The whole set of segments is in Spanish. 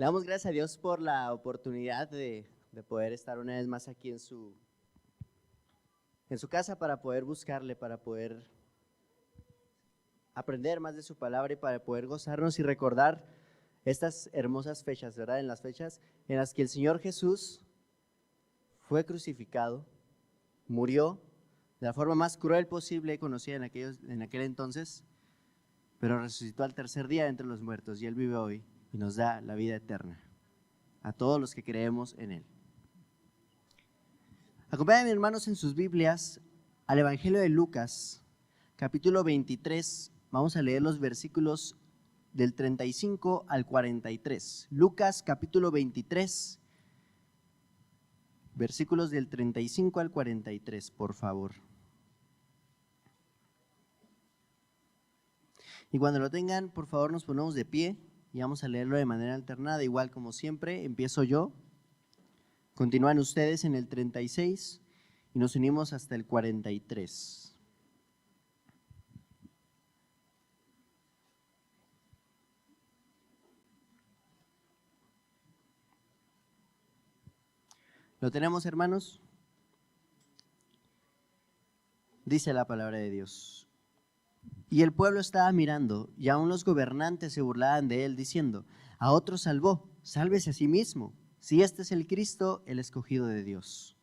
Le damos gracias a Dios por la oportunidad de poder estar una vez más aquí en su casa para poder buscarle, para poder aprender más de su palabra y para poder gozarnos y recordar estas hermosas fechas, ¿verdad? En las fechas en las que el Señor Jesús fue crucificado, murió de la forma más cruel posible conocida en aquel entonces, pero resucitó al tercer día entre los muertos y Él vive hoy y nos da la vida eterna a todos los que creemos en Él. Acompáñenme, hermanos, en sus Biblias al Evangelio de Lucas, capítulo 23. Vamos a leer los versículos del 35 al 43. Lucas, capítulo 23, versículos del 35 al 43, por favor. Y cuando lo tengan, por favor, nos ponemos de pie y vamos a leerlo de manera alternada, igual como siempre. Empiezo yo, continúan ustedes en el 36 y nos unimos hasta el 43. ¿Lo tenemos, hermanos? Dice la palabra de Dios. Y el pueblo estaba mirando, y aún los gobernantes se burlaban de él, diciendo: a otro salvó, sálvese a sí mismo, si este es el Cristo, el escogido de Dios.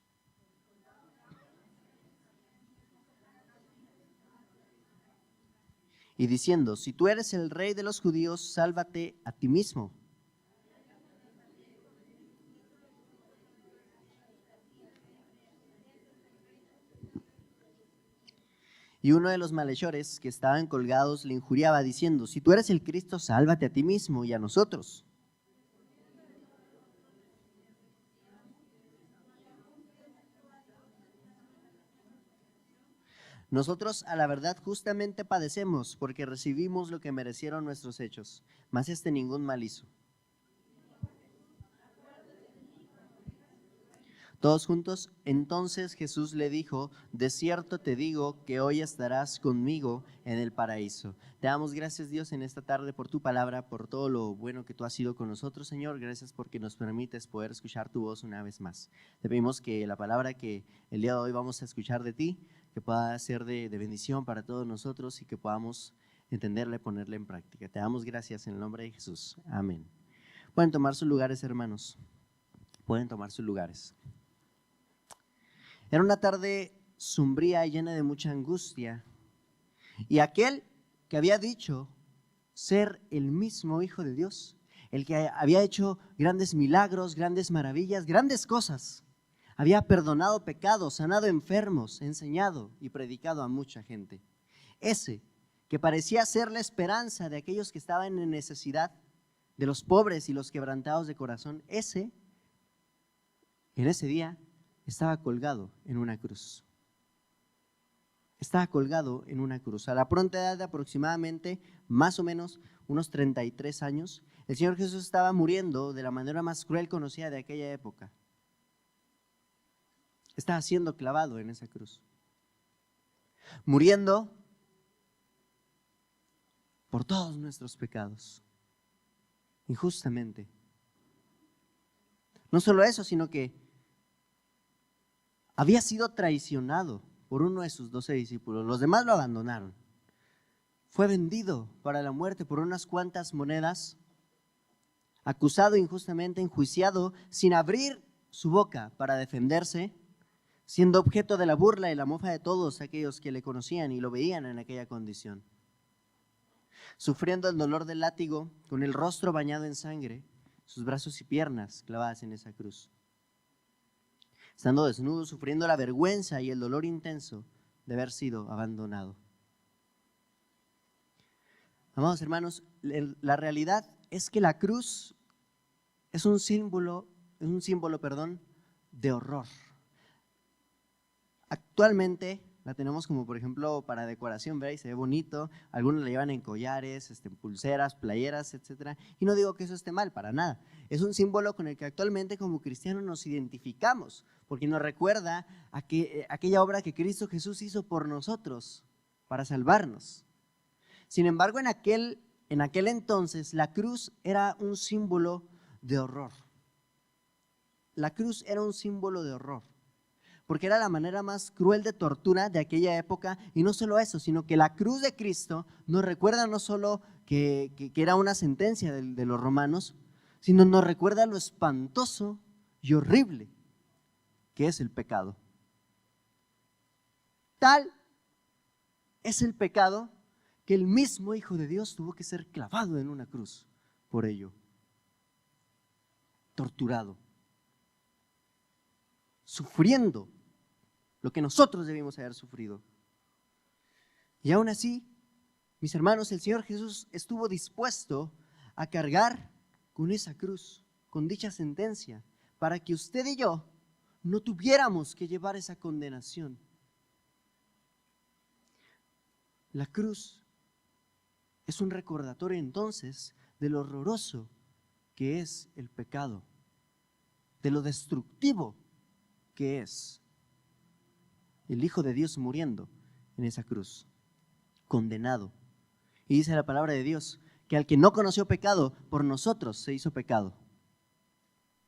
Y diciendo: si tú eres el rey de los judíos, sálvate a ti mismo. Y uno de los malhechores que estaban colgados le injuriaba, diciendo: si tú eres el Cristo, sálvate a ti mismo y a nosotros. Nosotros a la verdad justamente padecemos, porque recibimos lo que merecieron nuestros hechos, mas este ningún mal hizo. Todos juntos. Entonces Jesús le dijo: de cierto te digo que hoy estarás conmigo en el paraíso. Te damos gracias, Dios, en esta tarde por tu palabra, por todo lo bueno que tú has sido con nosotros, Señor. Gracias porque nos permites poder escuchar tu voz una vez más. Te pedimos que la palabra que el día de hoy vamos a escuchar de ti, que pueda ser de bendición para todos nosotros y que podamos entenderla y ponerla en práctica. Te damos gracias en el nombre de Jesús. Amén. Pueden tomar sus lugares, hermanos. Pueden tomar sus lugares. Era una tarde sombría y llena de mucha angustia. Y aquel que había dicho ser el mismo Hijo de Dios, el que había hecho grandes milagros, grandes maravillas, grandes cosas, había perdonado pecados, sanado enfermos, enseñado y predicado a mucha gente. Ese que parecía ser la esperanza de aquellos que estaban en necesidad, de los pobres y los quebrantados de corazón, ese, en ese día, estaba colgado en una cruz. Estaba colgado en una cruz. A la pronta edad de aproximadamente, más o menos, unos 33 años, el Señor Jesús estaba muriendo de la manera más cruel conocida de aquella época. Estaba siendo clavado en esa cruz. Muriendo por todos nuestros pecados. Injustamente. No solo eso, sino que había sido traicionado por uno de sus 12 discípulos. Los demás lo abandonaron. Fue vendido para la muerte por unas cuantas monedas, acusado injustamente, enjuiciado, sin abrir su boca para defenderse, siendo objeto de la burla y la mofa de todos aquellos que le conocían y lo veían en aquella condición. Sufriendo el dolor del látigo, con el rostro bañado en sangre, sus brazos y piernas clavadas en esa cruz. Estando desnudo, sufriendo la vergüenza y el dolor intenso de haber sido abandonado. Amados hermanos, la realidad es que la cruz es un símbolo, de horror. Actualmente la tenemos como, por ejemplo, para decoración, ¿verdad? Y se ve bonito. Algunos la llevan en collares, en pulseras, playeras, etcétera. Y no digo que eso esté mal, para nada. Es un símbolo con el que actualmente como cristianos nos identificamos, porque nos recuerda aquella obra que Cristo Jesús hizo por nosotros, para salvarnos. Sin embargo, en aquel entonces, la cruz era un símbolo de horror. La cruz era un símbolo de horror, porque era la manera más cruel de tortura de aquella época. Y no solo eso, sino que la cruz de Cristo nos recuerda no solo que era una sentencia de los romanos, sino nos recuerda lo espantoso y horrible que es el pecado. Tal es el pecado que el mismo Hijo de Dios tuvo que ser clavado en una cruz por ello, torturado, sufriendo lo que nosotros debimos haber sufrido. Y aún así, mis hermanos, el Señor Jesús estuvo dispuesto a cargar con esa cruz, con dicha sentencia, para que usted y yo no tuviéramos que llevar esa condenación. La cruz es un recordatorio entonces de lo horroroso que es el pecado, de lo destructivo que es el Hijo de Dios muriendo en esa cruz, condenado. Y dice la palabra de Dios que al que no conoció pecado, por nosotros se hizo pecado.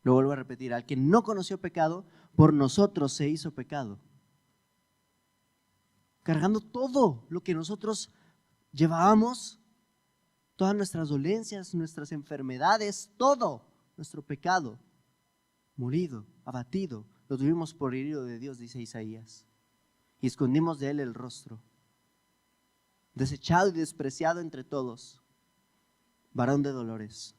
Lo vuelvo a repetir, al que no conoció pecado, por nosotros se hizo pecado. Cargando todo lo que nosotros llevábamos, todas nuestras dolencias, nuestras enfermedades, todo nuestro pecado, morido, abatido, lo tuvimos por herido de Dios, dice Isaías, y escondimos de él el rostro. Desechado y despreciado entre todos, varón de dolores.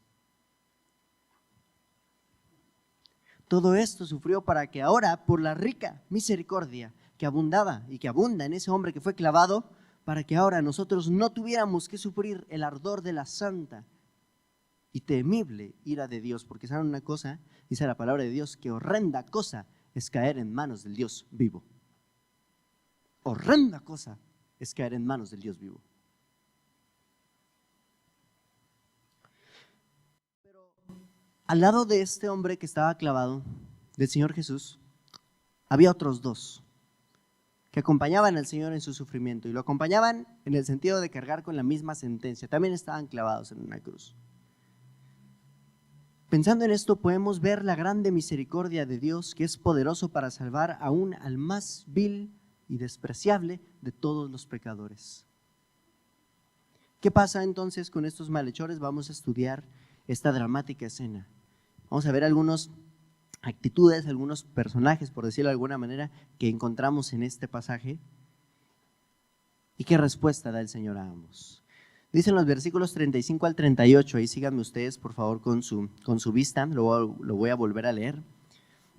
Todo esto sufrió para que ahora, por la rica misericordia que abundaba y que abunda en ese hombre que fue clavado, para que ahora nosotros no tuviéramos que sufrir el ardor de la santa y temible ira de Dios. Porque saben una cosa, dice la palabra de Dios, que horrenda cosa es caer en manos del Dios vivo. Horrenda cosa es caer en manos del Dios vivo. Pero al lado de este hombre que estaba clavado, del Señor Jesús, había otros dos que acompañaban al Señor en su sufrimiento, y lo acompañaban en el sentido de cargar con la misma sentencia. También estaban clavados en una cruz. Pensando en esto, podemos ver la grande misericordia de Dios, que es poderoso para salvar aún al más vil y despreciable de todos los pecadores. ¿Qué pasa entonces con estos malhechores? Vamos a estudiar esta dramática escena. Vamos a ver algunas actitudes, algunos personajes, por decirlo de alguna manera, que encontramos en este pasaje, y qué respuesta da el Señor a ambos. Dicen los versículos 35 al 38, ahí síganme ustedes por favor con su vista, lo voy a volver a leer.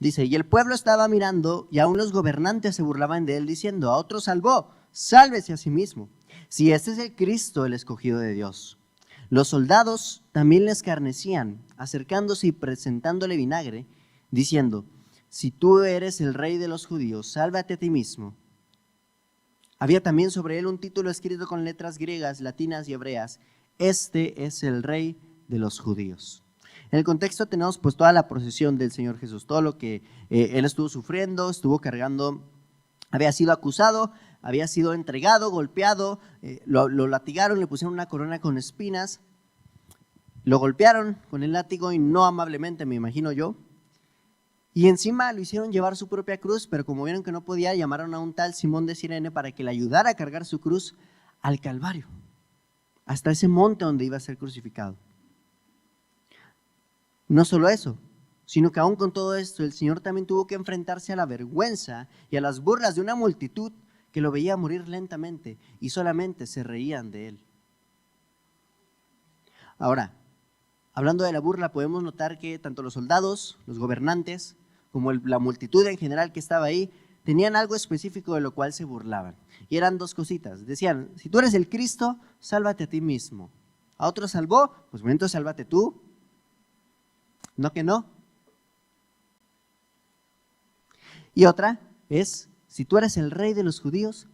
Dice, y el pueblo estaba mirando, y aún los gobernantes se burlaban de él, diciendo, a otro salvó, sálvese a sí mismo, si este es el Cristo, el escogido de Dios. Los soldados también le escarnecían, acercándose y presentándole vinagre, diciendo, si tú eres el rey de los judíos, sálvate a ti mismo. Había también sobre él un título escrito con letras griegas, latinas y hebreas, este es el rey de los judíos. En el contexto tenemos pues toda la procesión del Señor Jesús, todo lo que él estuvo sufriendo, estuvo cargando, había sido acusado, había sido entregado, golpeado, lo latigaron, le pusieron una corona con espinas, lo golpearon con el látigo y no amablemente, me imagino yo. Y encima lo hicieron llevar su propia cruz, pero como vieron que no podía, llamaron a un tal Simón de Cirene para que le ayudara a cargar su cruz al Calvario, hasta ese monte donde iba a ser crucificado. No solo eso, sino que aún con todo esto, el Señor también tuvo que enfrentarse a la vergüenza y a las burlas de una multitud que lo veía morir lentamente y solamente se reían de él. Ahora, hablando de la burla, podemos notar que tanto los soldados, los gobernantes, como la multitud en general que estaba ahí, tenían algo específico de lo cual se burlaban. Y eran dos cositas. Decían, si tú eres el Cristo, sálvate a ti mismo. ¿A otro salvó? Pues bueno, entonces sálvate tú. ¿No que no? Y otra es, si tú eres el rey de los judíos,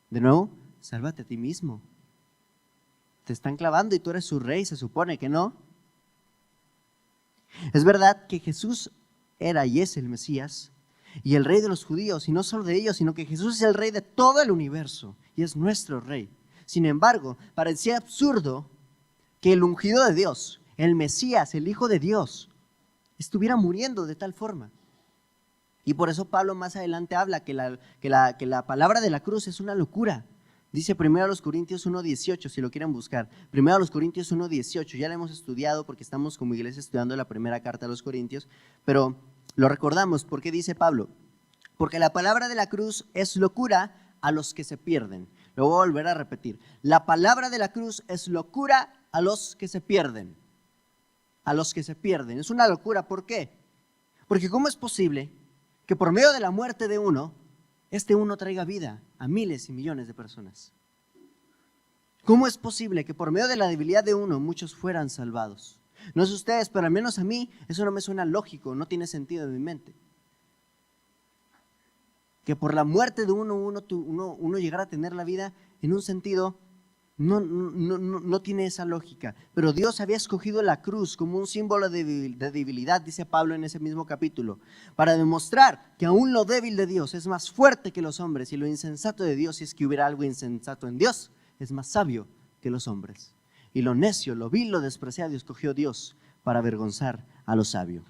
de nuevo, sálvate a ti mismo. Te están clavando y tú eres su rey, se supone que no. Es verdad que Jesús era y es el Mesías y el rey de los judíos, y no solo de ellos, sino que Jesús es el rey de todo el universo y es nuestro rey. Sin embargo, parecía absurdo que el ungido de Dios, el Mesías, el Hijo de Dios, estuviera muriendo de tal forma. Y por eso Pablo más adelante habla que la palabra de la cruz es una locura. Dice 1 Corintios 1:18, si lo quieren buscar. 1 Corintios 1:18, ya lo hemos estudiado porque estamos como iglesia estudiando la primera carta a los Corintios, pero lo recordamos porque dice Pablo, porque la palabra de la cruz es locura a los que se pierden. Lo voy a volver a repetir. La palabra de la cruz es locura a los que se pierden. A los que se pierden. Es una locura, ¿por qué? Porque ¿cómo es posible que por medio de la muerte de uno, este uno traiga vida a miles y millones de personas? ¿Cómo es posible que por medio de la debilidad de uno muchos fueran salvados? No sé ustedes, pero al menos a mí eso no me suena lógico, no tiene sentido en mi mente. Que por la muerte de uno llegara a tener la vida en un sentido, no tiene esa lógica. Pero Dios había escogido la cruz como un símbolo de debilidad, dice Pablo en ese mismo capítulo, para demostrar que aún lo débil de Dios es más fuerte que los hombres y lo insensato de Dios, si es que hubiera algo insensato en Dios, es más sabio que los hombres. Y lo necio, lo vil, lo despreciado escogió Dios para avergonzar a lo sabio.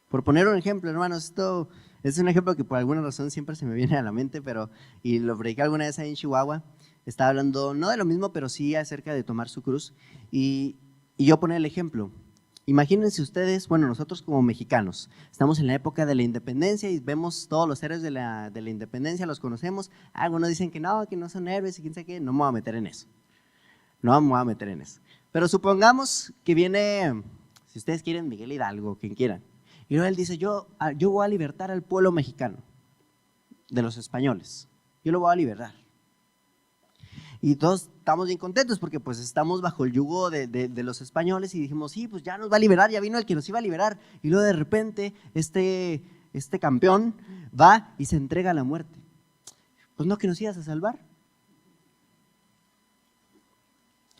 Por poner un ejemplo, hermanos, esto es un ejemplo que por alguna razón siempre se me viene a la mente, y lo prediqué alguna vez ahí en Chihuahua. Estaba hablando, no de lo mismo, pero sí acerca de tomar su cruz. Y yo ponía el ejemplo. Imagínense ustedes, bueno, nosotros como mexicanos, estamos en la época de la independencia y vemos todos los héroes de la independencia, los conocemos. Algunos dicen que no son héroes y quién sabe qué. No me voy a meter en eso. No me voy a meter en eso. Pero supongamos que viene, si ustedes quieren, Miguel Hidalgo, quien quieran. Y luego él dice, yo voy a libertar al pueblo mexicano de los españoles. Yo lo voy a liberar. Y todos estamos bien contentos porque pues estamos bajo el yugo de los españoles y dijimos, sí, pues ya nos va a liberar, ya vino el que nos iba a liberar. Y luego de repente este campeón va y se entrega a la muerte. Pues no que nos ibas a salvar.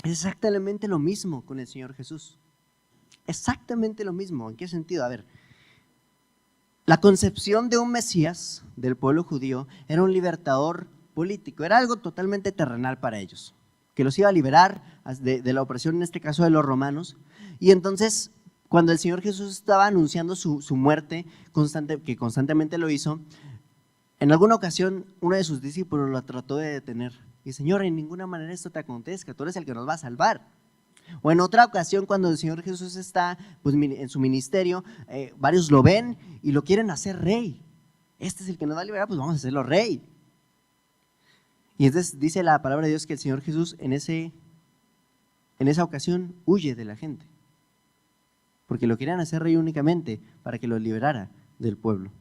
Es exactamente lo mismo con el Señor Jesús. Exactamente lo mismo. ¿En qué sentido? A ver. La concepción de un Mesías del pueblo judío era un libertador político, era algo totalmente terrenal para ellos, que los iba a liberar de la opresión, en este caso de los romanos. Y entonces, cuando el Señor Jesús estaba anunciando su muerte, que constantemente lo hizo, en alguna ocasión uno de sus discípulos lo trató de detener. Y Señor, en ninguna manera esto te acontezca, tú eres el que nos va a salvar. O en otra ocasión, cuando el Señor Jesús está pues, en su ministerio, varios lo ven y lo quieren hacer rey. Este es el que nos va a liberar, pues vamos a hacerlo rey. Y entonces dice la palabra de Dios que el Señor Jesús en esa ocasión huye de la gente. Porque lo querían hacer rey únicamente para que lo liberara del pueblo.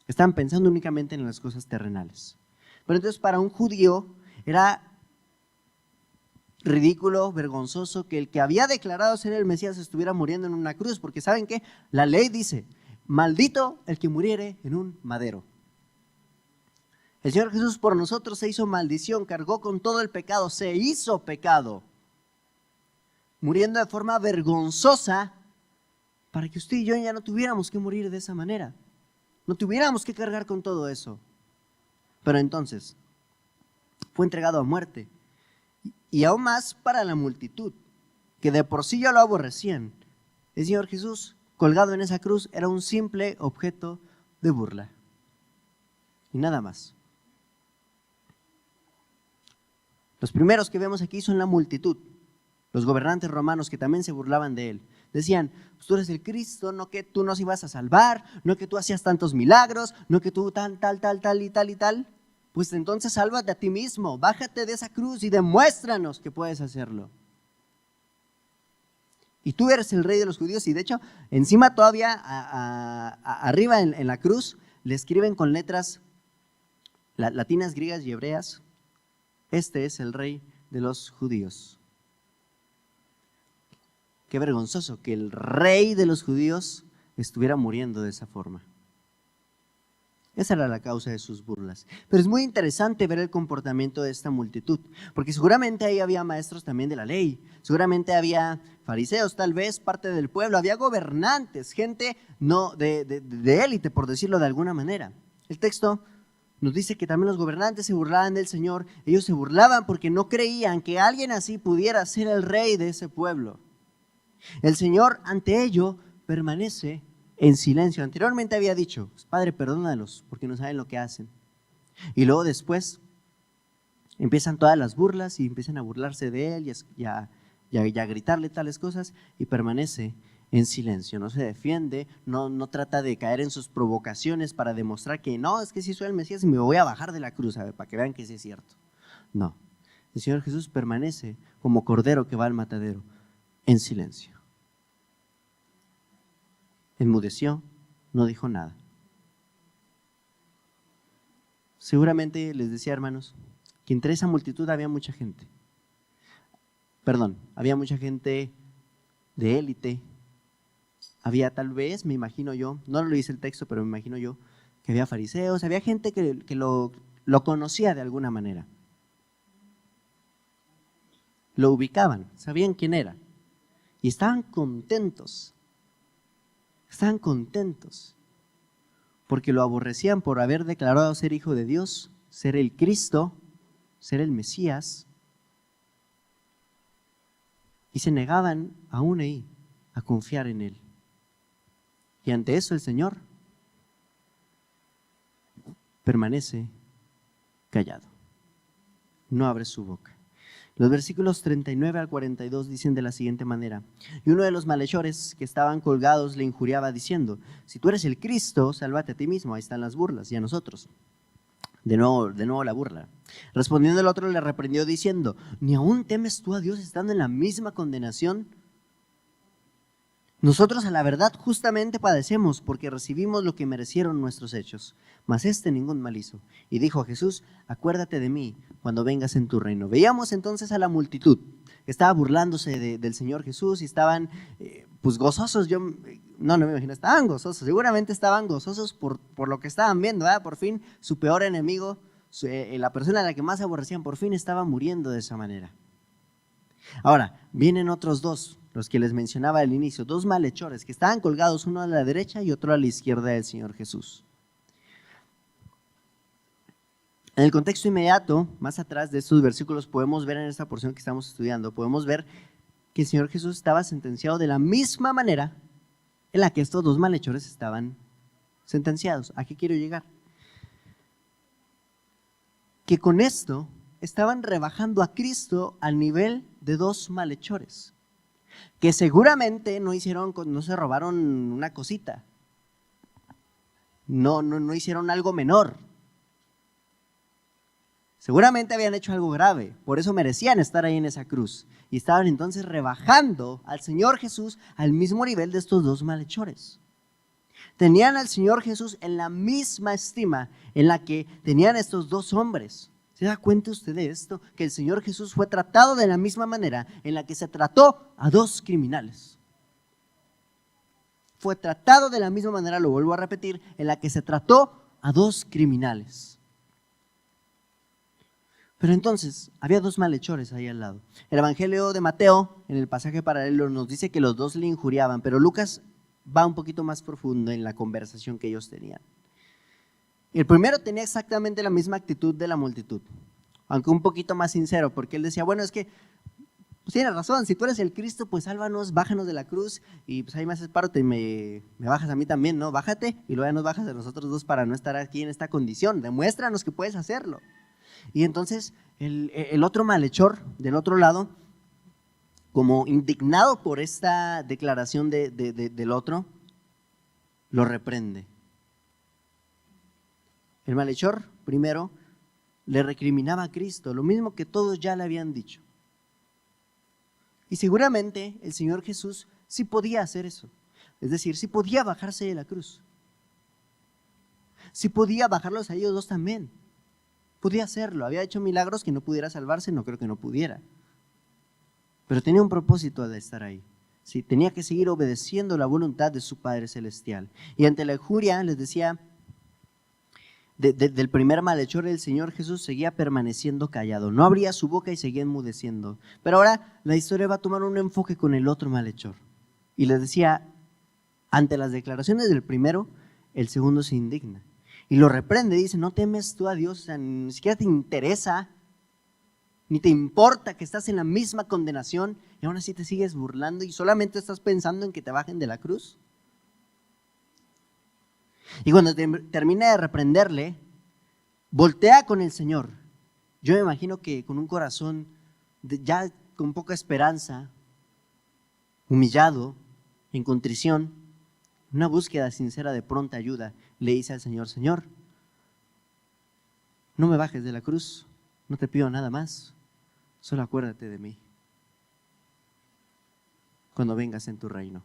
Estaban pensando únicamente en las cosas terrenales. Pero entonces para un judío era ridículo, vergonzoso que el que había declarado ser el Mesías estuviera muriendo en una cruz, porque ¿saben qué? La ley dice, maldito el que muriere en un madero. El Señor Jesús por nosotros se hizo maldición, cargó con todo el pecado, se hizo pecado, muriendo de forma vergonzosa para que usted y yo ya no tuviéramos que morir de esa manera, no tuviéramos que cargar con todo eso. Pero entonces fue entregado a muerte. Y aún más para la multitud, que de por sí ya lo aborrecían. El Señor Jesús, colgado en esa cruz, era un simple objeto de burla. Y nada más. Los primeros que vemos aquí son la multitud, los gobernantes romanos que también se burlaban de él. Decían, pues tú eres el Cristo, no que tú nos ibas a salvar, no que tú hacías tantos milagros, no que tú tal y tal. Pues entonces sálvate a ti mismo, bájate de esa cruz y demuéstranos que puedes hacerlo. Y tú eres el rey de los judíos. Y de hecho, encima todavía, arriba en la cruz, le escriben con letras latinas, griegas y hebreas, este es el rey de los judíos. Qué vergonzoso que el rey de los judíos estuviera muriendo de esa forma. Esa era la causa de sus burlas. Pero es muy interesante ver el comportamiento de esta multitud, porque seguramente ahí había maestros también de la ley, seguramente había fariseos, tal vez parte del pueblo, había gobernantes, gente no de élite, por decirlo de alguna manera. El texto nos dice que también los gobernantes se burlaban del Señor. Ellos se burlaban porque no creían que alguien así pudiera ser el rey de ese pueblo. El Señor ante ello permanece en silencio. Anteriormente había dicho, Padre, perdónalos porque no saben lo que hacen. Y luego después empiezan todas las burlas y empiezan a burlarse de él y a gritarle tales cosas, y permanece en silencio, no se defiende, no trata de caer en sus provocaciones para demostrar que no, es que sí soy el Mesías y me voy a bajar de la cruz, a ver, para que vean que sí es cierto. No, el Señor Jesús permanece como cordero que va al matadero, en silencio. Enmudeció, no dijo nada. Seguramente les decía, hermanos, que entre esa multitud había mucha gente. Había mucha gente de élite. Había tal vez, me imagino yo, no lo dice el texto, pero me imagino yo, que había fariseos, había gente que lo conocía de alguna manera. Lo ubicaban, sabían quién era. Y estaban contentos. Estaban contentos. Porque lo aborrecían por haber declarado ser hijo de Dios, ser el Cristo, ser el Mesías. Y se negaban aún ahí a confiar en Él. Y ante eso el Señor permanece callado. No abre su boca. Los versículos 39 al 42 dicen de la siguiente manera: y uno de los malhechores que estaban colgados le injuriaba diciendo, si tú eres el Cristo, sálvate a ti mismo. Ahí están las burlas, y a nosotros. De nuevo la burla. Respondiendo el otro le reprendió diciendo, ¿ni aún temes tú a Dios estando en la misma condenación? Nosotros a la verdad justamente padecemos porque recibimos lo que merecieron nuestros hechos, mas este ningún mal hizo. Y dijo a Jesús, acuérdate de mí cuando vengas en tu reino. Veíamos entonces a la multitud que estaba burlándose del Señor Jesús y estaban pues gozosos. No me imagino, estaban gozosos, seguramente estaban gozosos por lo que estaban viendo, ¿verdad? Por fin su peor enemigo, la persona a la que más aborrecían, por fin estaba muriendo de esa manera. Ahora, vienen otros dos, los que les mencionaba al inicio, dos malhechores que estaban colgados, uno a la derecha y otro a la izquierda del Señor Jesús. En el contexto inmediato, más atrás de estos versículos, podemos ver en esta porción que estamos estudiando, podemos ver que el Señor Jesús estaba sentenciado de la misma manera en la que estos dos malhechores estaban sentenciados. ¿A qué quiero llegar? Que con esto estaban rebajando a Cristo al nivel de dos malhechores, que seguramente no se robaron una cosita, no hicieron algo menor. Seguramente habían hecho algo grave, por eso merecían estar ahí en esa cruz. Y estaban entonces rebajando al Señor Jesús al mismo nivel de estos dos malhechores. Tenían al Señor Jesús en la misma estima en la que tenían estos dos hombres. ¿Se da cuenta usted de esto? Que el Señor Jesús fue tratado de la misma manera en la que se trató a dos criminales. Fue tratado de la misma manera, lo vuelvo a repetir, en la que se trató a dos criminales. Pero entonces, había dos malhechores ahí al lado. El Evangelio de Mateo, en el pasaje paralelo, nos dice que los dos le injuriaban, pero Lucas va un poquito más profundo en la conversación que ellos tenían. El primero tenía exactamente la misma actitud de la multitud, aunque un poquito más sincero, porque él decía, bueno, es que pues tienes razón, si tú eres el Cristo, pues sálvanos, bájanos de la cruz y pues ahí me haces paro y me bajas a mí también, ¿no? Bájate y luego ya nos bajas a nosotros dos para no estar aquí en esta condición, demuéstranos que puedes hacerlo. Y entonces el otro malhechor del otro lado, como indignado por esta declaración del otro, lo reprende. El malhechor primero le recriminaba a Cristo, lo mismo que todos ya le habían dicho. Y seguramente el Señor Jesús sí podía hacer eso, es decir, sí podía bajarse de la cruz. Sí podía bajarlos a ellos dos también. Podía hacerlo, había hecho milagros que no pudiera salvarse, no creo que no pudiera. Pero tenía un propósito de estar ahí. Sí, tenía que seguir obedeciendo la voluntad de su Padre Celestial. Y ante la injuria, les decía, del primer malhechor, el Señor Jesús seguía permaneciendo callado. No abría su boca y seguía enmudeciendo. Pero ahora la historia va a tomar un enfoque con el otro malhechor. Y les decía, ante las declaraciones del primero, el segundo se indigna. Y lo reprende, dice, no temes tú a Dios, o sea, ni siquiera te interesa ni te importa que estás en la misma condenación y aún así te sigues burlando y solamente estás pensando en que te bajen de la cruz. Y cuando termina de reprenderle, voltea con el Señor. Yo me imagino que con un corazón ya con poca esperanza, humillado, en contrición, una búsqueda sincera de pronta ayuda, le dice al Señor: Señor, no me bajes de la cruz, no te pido nada más, solo acuérdate de mí cuando vengas en tu reino.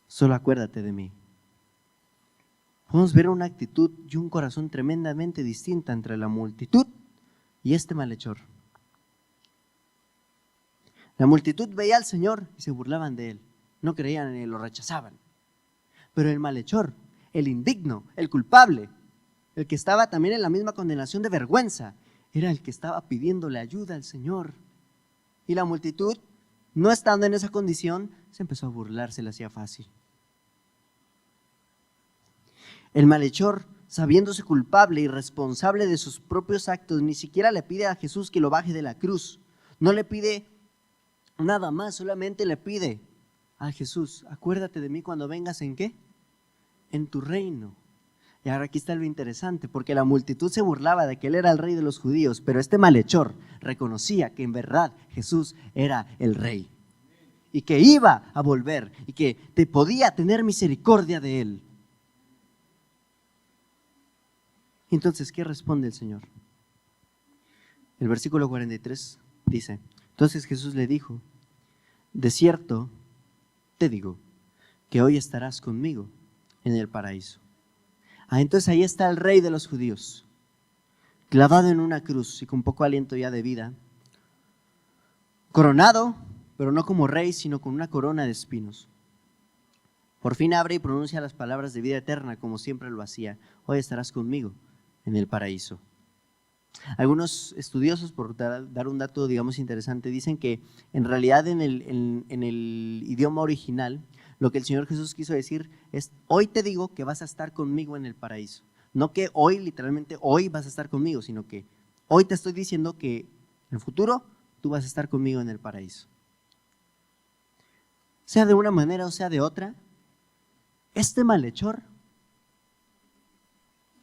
Solo acuérdate de mí. Podemos ver una actitud y un corazón tremendamente distinta entre la multitud y este malhechor. La multitud veía al Señor y se burlaban de él, no creían en él, lo rechazaban. Pero el malhechor, el indigno, el culpable, el que estaba también en la misma condenación de vergüenza, era el que estaba pidiéndole ayuda al Señor. Y la multitud, no estando en esa condición, se empezó a burlar, se le hacía fácil. El malhechor, sabiéndose culpable y responsable de sus propios actos, ni siquiera le pide a Jesús que lo baje de la cruz. No le pide nada más, solamente le pide a Jesús: acuérdate de mí cuando vengas ¿en qué? En tu reino. Y ahora aquí está lo interesante, porque la multitud se burlaba de que él era el rey de los judíos, pero este malhechor reconocía que en verdad Jesús era el rey y que iba a volver y que te podía tener misericordia de él. Entonces, ¿qué responde el Señor? El versículo 43 dice: entonces Jesús le dijo: de cierto te digo que hoy estarás conmigo en el paraíso. Entonces ahí está el rey de los judíos, clavado en una cruz y con poco aliento ya de vida, coronado, pero no como rey, sino con una corona de espinos. Por fin abre y pronuncia las palabras de vida eterna como siempre lo hacía: hoy estarás conmigo en el paraíso. Algunos estudiosos, por dar un dato digamos interesante, dicen que en realidad en el idioma original lo que el Señor Jesús quiso decir es: hoy te digo que vas a estar conmigo en el paraíso. No que hoy, literalmente hoy vas a estar conmigo, sino que hoy te estoy diciendo que en el futuro tú vas a estar conmigo en el paraíso. Sea de una manera o sea de otra, este malhechor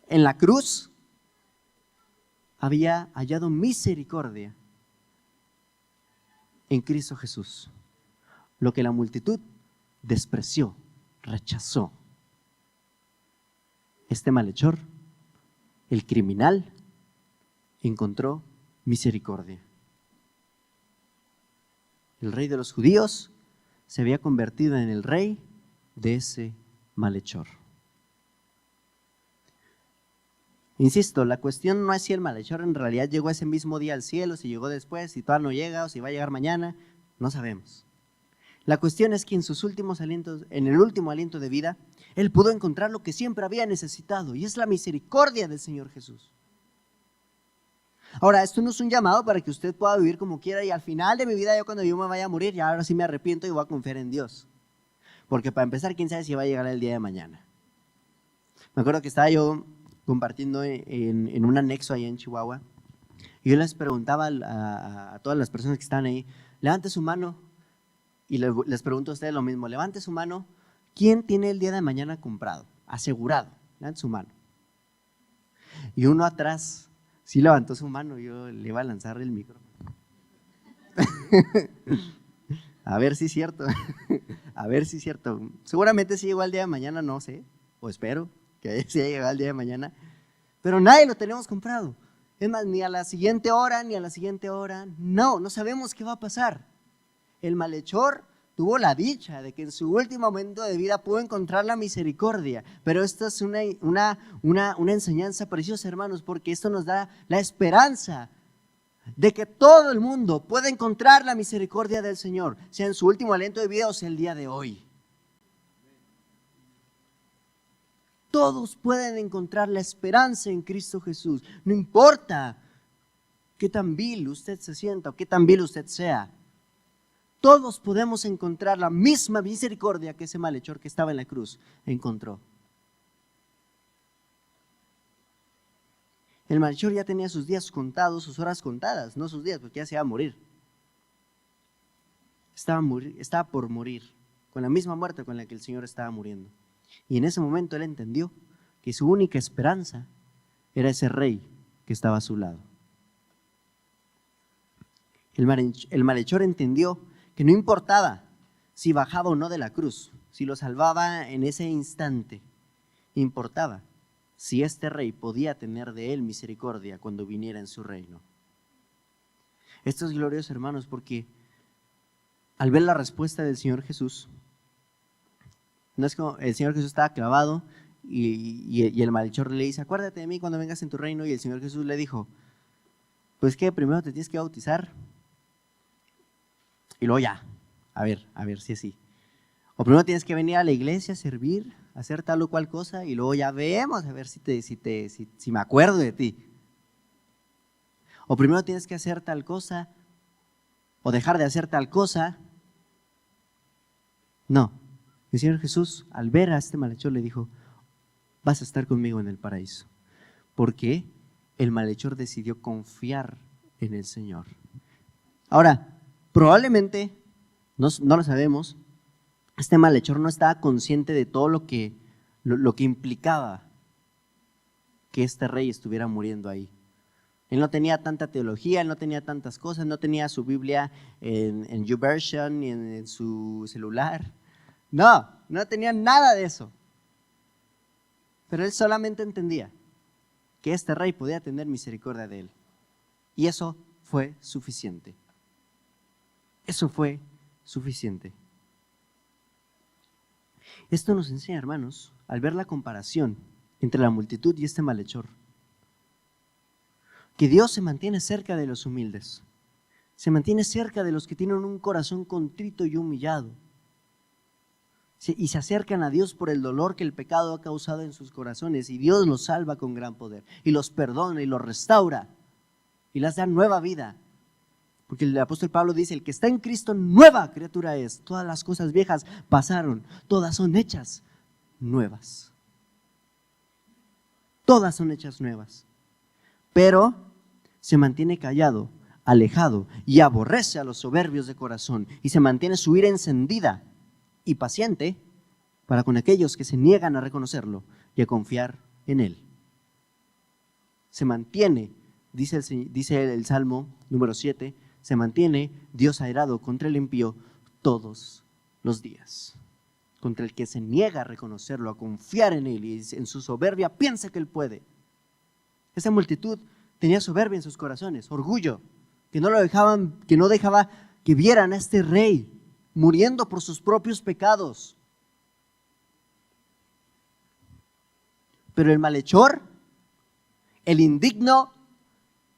en la cruz había hallado misericordia en Cristo Jesús, lo que la multitud despreció, rechazó. Este malhechor, el criminal, encontró misericordia. El rey de los judíos se había convertido en el rey de ese malhechor. Insisto, la cuestión no es si el malhechor en realidad llegó ese mismo día al cielo, si llegó después, si todavía no llega o si va a llegar mañana, no sabemos. La cuestión es que en sus últimos alientos, en el último aliento de vida, él pudo encontrar lo que siempre había necesitado, y es la misericordia del Señor Jesús. Ahora, esto no es un llamado para que usted pueda vivir como quiera y al final de mi vida, yo cuando yo me vaya a morir, ya ahora sí me arrepiento y voy a confiar en Dios. Porque para empezar, quién sabe si va a llegar el día de mañana. Me acuerdo que estaba yo compartiendo en un anexo allá en Chihuahua, y yo les preguntaba a todas las personas que están ahí: levante su mano, y les pregunto a ustedes lo mismo, levante su mano, ¿quién tiene el día de mañana comprado, asegurado? Levante su mano. Y uno atrás sí levantó su mano, yo le iba a lanzar el micrófono. A ver si es cierto, a ver si es cierto. Seguramente sí llegó al día de mañana, no sé, o espero que sí haya llegado al día de mañana, pero nadie lo tenemos comprado. Es más, ni a la siguiente hora, ni a la siguiente hora, no sabemos qué va a pasar. El malhechor tuvo la dicha de que en su último momento de vida pudo encontrar la misericordia, pero esta es una enseñanza preciosa, hermanos, porque esto nos da la esperanza de que todo el mundo puede encontrar la misericordia del Señor, sea en su último aliento de vida o sea el día de hoy. Todos pueden encontrar la esperanza en Cristo Jesús, no importa qué tan vil usted se sienta o qué tan vil usted sea. Todos podemos encontrar la misma misericordia que ese malhechor que estaba en la cruz encontró. El malhechor ya tenía sus días contados, sus horas contadas, no sus días, porque ya se iba a morir. Estaba por morir, con la misma muerte con la que el Señor estaba muriendo. Y en ese momento él entendió que su única esperanza era ese rey que estaba a su lado. El malhechor entendió que no importaba si bajaba o no de la cruz, si lo salvaba en ese instante, importaba si este rey podía tener de él misericordia cuando viniera en su reino. Esto es glorioso, hermanos, porque al ver la respuesta del Señor Jesús, no es como el Señor Jesús estaba clavado y el malhechor le dice, acuérdate de mí cuando vengas en tu reino, y el Señor Jesús le dijo, pues que primero te tienes que bautizar y luego ya, a ver si así. O primero tienes que venir a la iglesia a servir, a hacer tal o cual cosa, y luego ya vemos a ver si me acuerdo de ti. O primero tienes que hacer tal cosa, o dejar de hacer tal cosa. No, el Señor Jesús al ver a este malhechor le dijo, vas a estar conmigo en el paraíso. Porque el malhechor decidió confiar en el Señor. Ahora, probablemente, no lo sabemos, este malhechor no estaba consciente de todo lo que implicaba que este rey estuviera muriendo ahí. Él no tenía tanta teología, él no tenía tantas cosas, no tenía su Biblia en YouVersion ni en su celular. No tenía nada de eso. Pero él solamente entendía que este rey podía tener misericordia de él. Y eso fue suficiente. Eso fue suficiente. Esto nos enseña, hermanos, al ver la comparación entre la multitud y este malhechor, que Dios se mantiene cerca de los humildes, se mantiene cerca de los que tienen un corazón contrito y humillado, y se acercan a Dios por el dolor que el pecado ha causado en sus corazones, y Dios los salva con gran poder, y los perdona y los restaura, y les da nueva vida. Porque el apóstol Pablo dice, el que está en Cristo nueva criatura es, todas las cosas viejas pasaron, todas son hechas nuevas. Todas son hechas nuevas. Pero se mantiene callado, alejado y aborrece a los soberbios de corazón y se mantiene su ira encendida y paciente para con aquellos que se niegan a reconocerlo y a confiar en él. Se mantiene, dice el Salmo número 7, se mantiene Dios airado contra el impío todos los días. Contra el que se niega a reconocerlo, a confiar en él y en su soberbia piensa que él puede. Esa multitud tenía soberbia en sus corazones, orgullo, que no dejaba que vieran a este rey muriendo por sus propios pecados. Pero el malhechor, el indigno,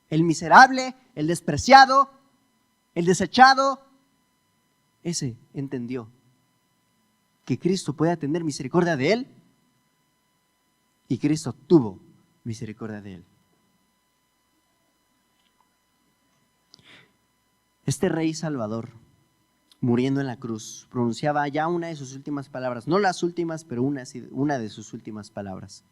el miserable, el despreciado, el desechado, ese entendió que Cristo podía tener misericordia de él y Cristo tuvo misericordia de él. Este rey salvador, muriendo en la cruz, pronunciaba ya una de sus últimas palabras, no las últimas, pero una de sus últimas palabras.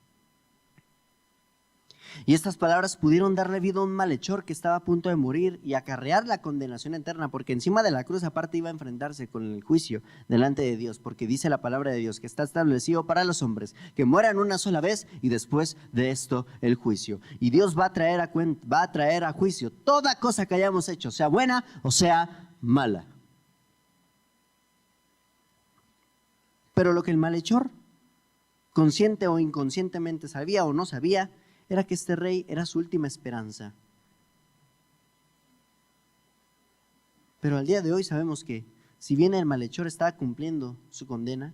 Y estas palabras pudieron darle vida a un malhechor que estaba a punto de morir y acarrear la condenación eterna, porque encima de la cruz aparte iba a enfrentarse con el juicio delante de Dios, porque dice la palabra de Dios que está establecido para los hombres que mueran una sola vez y después de esto el juicio. Y Dios va a traer a juicio toda cosa que hayamos hecho, sea buena o sea mala. Pero lo que el malhechor, consciente o inconscientemente sabía o no sabía, era que este rey era su última esperanza. Pero al día de hoy sabemos que, si bien el malhechor estaba cumpliendo su condena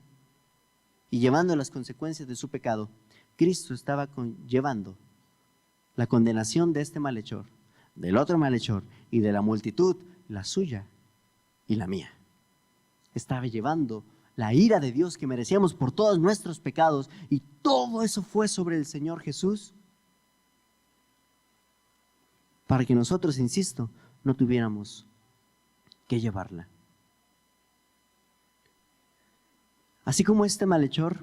y llevando las consecuencias de su pecado, Cristo estaba llevando la condenación de este malhechor, del otro malhechor y de la multitud, la suya y la mía. Estaba llevando la ira de Dios que merecíamos por todos nuestros pecados, y todo eso fue sobre el Señor Jesús, para que nosotros, insisto, no tuviéramos que llevarla. Así como este malhechor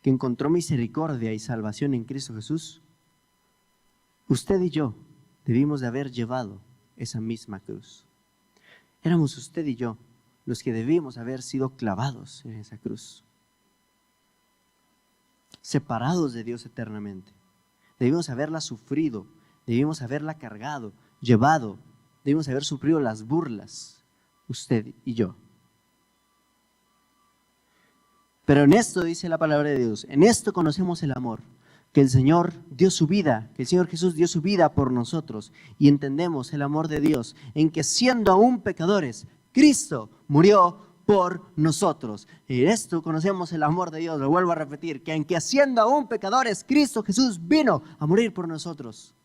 que encontró misericordia y salvación en Cristo Jesús, Usted y yo debimos de haber llevado esa misma cruz. Éramos usted y yo los que debimos haber sido clavados en esa cruz, separados de Dios eternamente. Debimos haberla sufrido, debimos haberla cargado, llevado, debimos haber sufrido las burlas, usted y yo. Pero en esto dice la palabra de Dios, en esto conocemos el amor, que el Señor dio su vida, que el Señor Jesús dio su vida por nosotros, y entendemos el amor de Dios en que siendo aún pecadores, Cristo murió por nosotros. Y en esto conocemos el amor de Dios, lo vuelvo a repetir, que en que siendo aún pecadores, Cristo Jesús vino a morir por nosotros.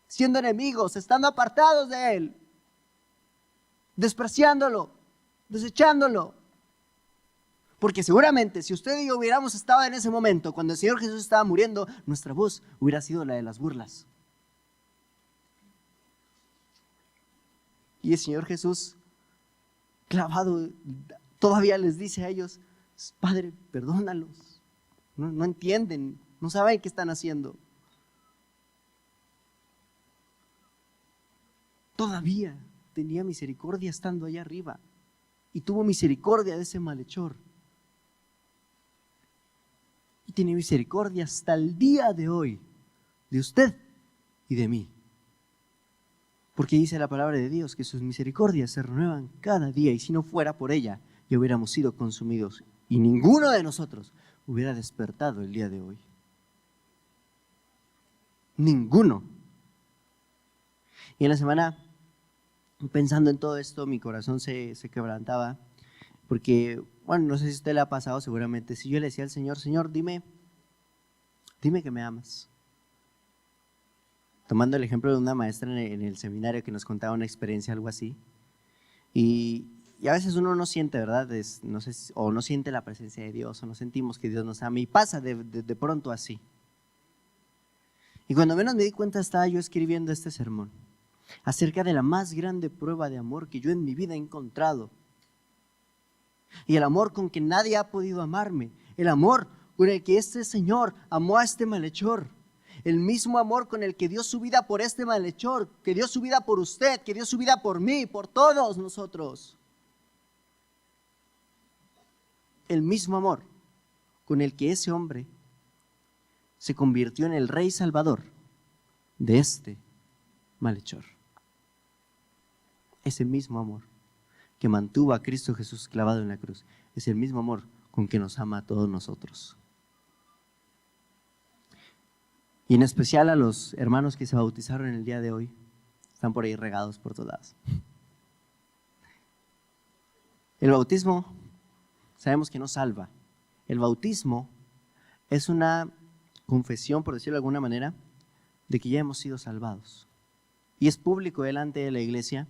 Siendo enemigos, estando apartados de Él, despreciándolo, desechándolo. Porque seguramente si usted y yo hubiéramos estado en ese momento, cuando el Señor Jesús estaba muriendo, nuestra voz hubiera sido la de las burlas. Y el Señor Jesús, clavado, todavía les dice a ellos, Padre, perdónalos. No entienden, no saben qué están haciendo. Todavía tenía misericordia estando allá arriba. Y tuvo misericordia de ese malhechor. Y tiene misericordia hasta el día de hoy, de usted y de mí. Porque dice la palabra de Dios que sus misericordias se renuevan cada día, y si no fuera por ella, ya hubiéramos sido consumidos y ninguno de nosotros hubiera despertado el día de hoy. Ninguno. Y en la semana, pensando en todo esto, mi corazón se quebrantaba, porque, bueno, no sé si a usted le ha pasado, seguramente, si yo le decía al Señor, Señor, dime que me amas. Tomando el ejemplo de una maestra en el seminario que nos contaba una experiencia, algo así. Y a veces uno no siente, ¿verdad? No sé, o no siente la presencia de Dios, o no sentimos que Dios nos ama, y pasa de pronto así. Y cuando menos me di cuenta, estaba yo escribiendo este sermón acerca de la más grande prueba de amor que yo en mi vida he encontrado. Y el amor con que nadie ha podido amarme. El amor con el que este Señor amó a este malhechor. El mismo amor con el que dio su vida por este malhechor, que dio su vida por usted, que dio su vida por mí, por todos nosotros. El mismo amor con el que ese hombre se convirtió en el Rey Salvador de este malhechor. Ese mismo amor que mantuvo a Cristo Jesús clavado en la cruz, es el mismo amor con que nos ama a todos nosotros. Y en especial a los hermanos que se bautizaron en el día de hoy, están por ahí regados por todos lados. El bautismo, sabemos que no salva. El bautismo es una confesión, por decirlo de alguna manera, de que ya hemos sido salvados. Y es público delante de la iglesia.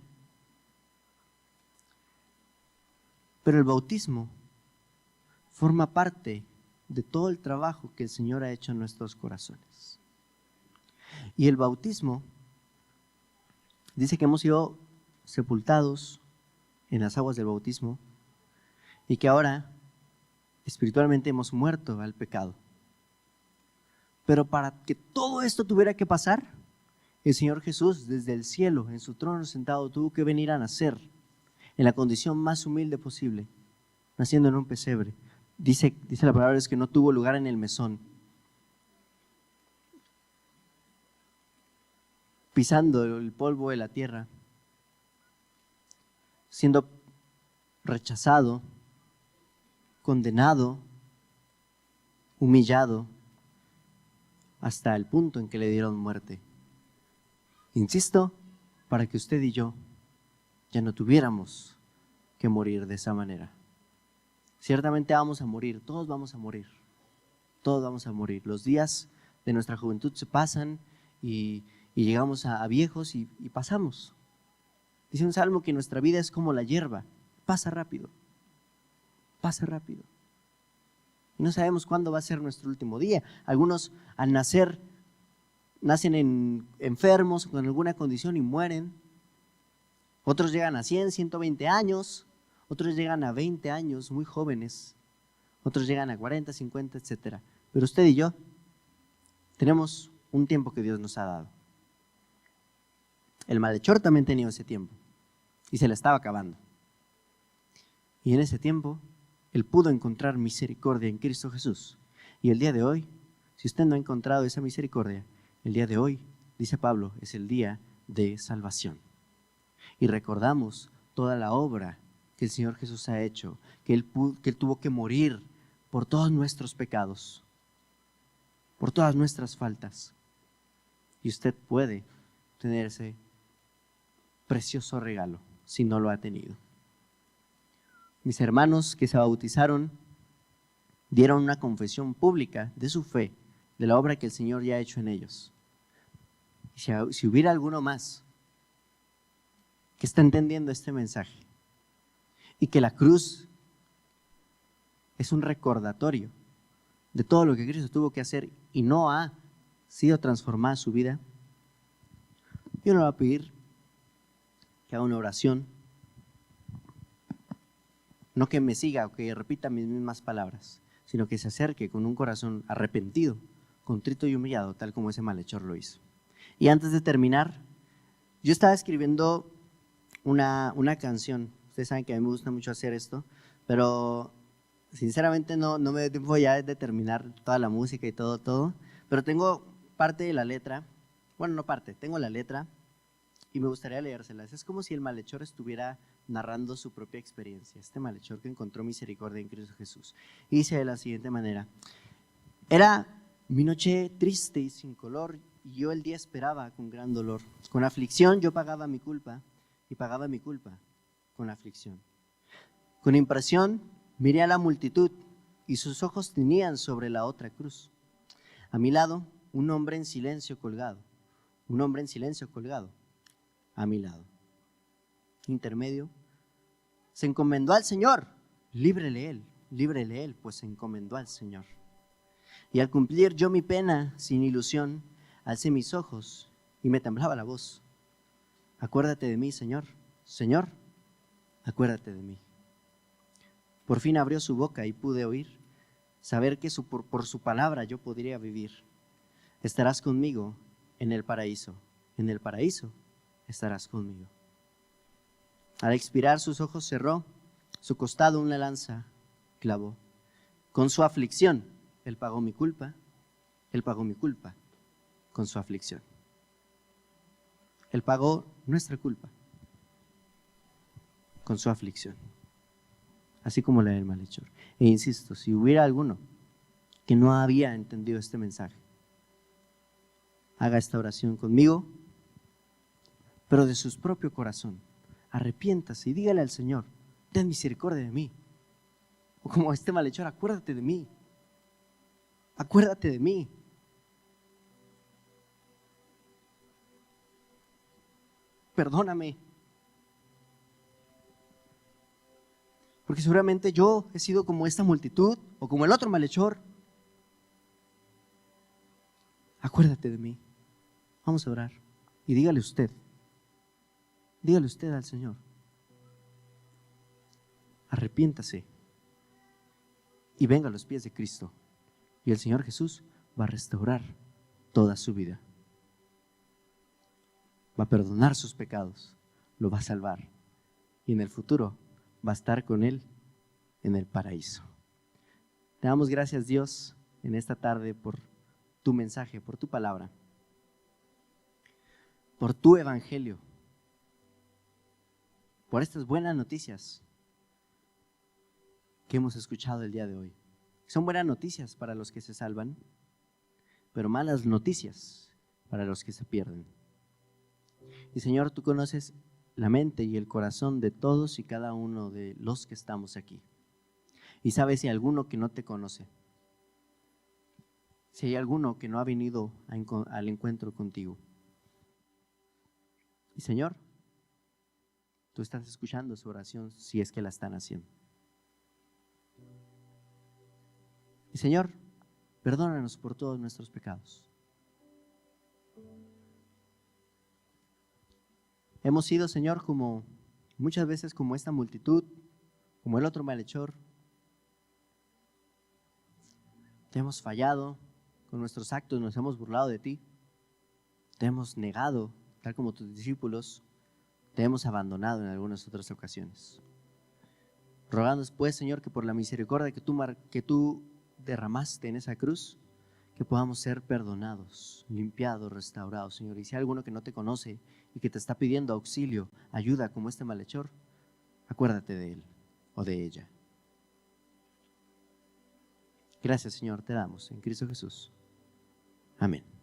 Pero el bautismo forma parte de todo el trabajo que el Señor ha hecho en nuestros corazones. Y el bautismo dice que hemos sido sepultados en las aguas del bautismo y que ahora espiritualmente hemos muerto al pecado. Pero para que todo esto tuviera que pasar, el Señor Jesús desde el cielo, en su trono sentado, tuvo que venir a nacer en la condición más humilde posible, naciendo en un pesebre. Dice la palabra es que no tuvo lugar en el mesón, pisando el polvo de la tierra, siendo rechazado, condenado, humillado, hasta el punto en que le dieron muerte. Insisto, para que usted y yo ya no tuviéramos que morir de esa manera. Ciertamente vamos a morir, todos vamos a morir, todos vamos a morir. Los días de nuestra juventud se pasan y llegamos a viejos y pasamos. Dice un salmo que nuestra vida es como la hierba, pasa rápido, pasa rápido. Y no sabemos cuándo va a ser nuestro último día. Algunos al nacer, nacen enfermos con alguna condición y mueren. Otros llegan a 100, 120 años. Otros llegan a 20 años, muy jóvenes. Otros llegan a 40, 50, etc. Pero usted y yo tenemos un tiempo que Dios nos ha dado. El malhechor también tenía ese tiempo y se le estaba acabando. Y en ese tiempo, él pudo encontrar misericordia en Cristo Jesús. Y el día de hoy, si usted no ha encontrado esa misericordia, el día de hoy, dice Pablo, es el día de salvación. Y recordamos toda la obra que el Señor Jesús ha hecho, que Él tuvo que morir por todos nuestros pecados, por todas nuestras faltas. Y usted puede tener ese precioso regalo si no lo ha tenido. Mis hermanos que se bautizaron dieron una confesión pública de su fe, de la obra que el Señor ya ha hecho en ellos. Y si hubiera alguno más que está entendiendo este mensaje y que la cruz es un recordatorio de todo lo que Cristo tuvo que hacer y no ha sido transformada su vida, yo le voy a pedir que haga una oración, no que me siga o que repita mis mismas palabras, sino que se acerque con un corazón arrepentido, contrito y humillado, tal como ese malhechor lo hizo. Y antes de terminar, yo estaba escribiendo una canción. Ustedes saben que a mí me gusta mucho hacer esto, pero sinceramente no me doy tiempo ya de terminar toda la música y todo, pero tengo parte de la letra, bueno, no parte, tengo la letra y me gustaría leérselas. Es como si el malhechor estuviera narrando su propia experiencia, este malhechor que encontró misericordia en Cristo Jesús. Y dice de la siguiente manera: era mi noche triste y sin color, y yo el día esperaba con gran dolor. Con aflicción yo pagaba mi culpa, y pagaba mi culpa con aflicción. Con impresión miré a la multitud, y sus ojos tenían sobre la otra cruz. A mi lado, un hombre en silencio colgado, un hombre en silencio colgado, a mi lado. Intermedio, se encomendó al Señor, líbrele él, pues se encomendó al Señor. Y al cumplir yo mi pena sin ilusión, alcé mis ojos y me temblaba la voz. Acuérdate de mí, Señor, Señor, acuérdate de mí. Por fin abrió su boca y pude oír, saber que por su palabra yo podría vivir. Estarás conmigo en el paraíso estarás conmigo. Al expirar sus ojos cerró, su costado una lanza clavó. Con su aflicción, Él pagó mi culpa con su aflicción. Él pagó nuestra culpa con su aflicción, así como la del malhechor. E insisto, si hubiera alguno que no había entendido este mensaje, haga esta oración conmigo, pero de su propio corazón. Arrepiéntase y dígale al Señor: ten misericordia de mí. O como este malhechor: acuérdate de mí. Acuérdate de mí. Perdóname. Porque seguramente yo he sido como esta multitud o como el otro malhechor. Acuérdate de mí. Vamos a orar. Y dígale usted al Señor: arrepiéntase y venga a los pies de Cristo. Y el Señor Jesús va a restaurar toda su vida. Va a perdonar sus pecados, lo va a salvar. Y en el futuro va a estar con Él en el paraíso. Te damos gracias, Dios, en esta tarde por tu mensaje, por tu palabra, por tu evangelio, por estas buenas noticias que hemos escuchado el día de hoy. Son buenas noticias para los que se salvan, pero malas noticias para los que se pierden. Y Señor, tú conoces la mente y el corazón de todos y cada uno de los que estamos aquí. Y sabes si hay alguno que no te conoce, si hay alguno que no ha venido al encuentro contigo. Y Señor, tú estás escuchando su oración si es que la están haciendo. Y Señor, perdónanos por todos nuestros pecados. Hemos sido, Señor, como muchas veces como esta multitud, como el otro malhechor. Te hemos fallado con nuestros actos, nos hemos burlado de ti. Te hemos negado, tal como tus discípulos, te hemos abandonado en algunas otras ocasiones. Rogando pues, Señor, que por la misericordia que tú derramaste en esa cruz, que podamos ser perdonados, limpiados, restaurados, Señor. Y si hay alguno que no te conoce y que te está pidiendo auxilio, ayuda como este malhechor, acuérdate de él o de ella. Gracias, Señor, te damos en Cristo Jesús. Amén.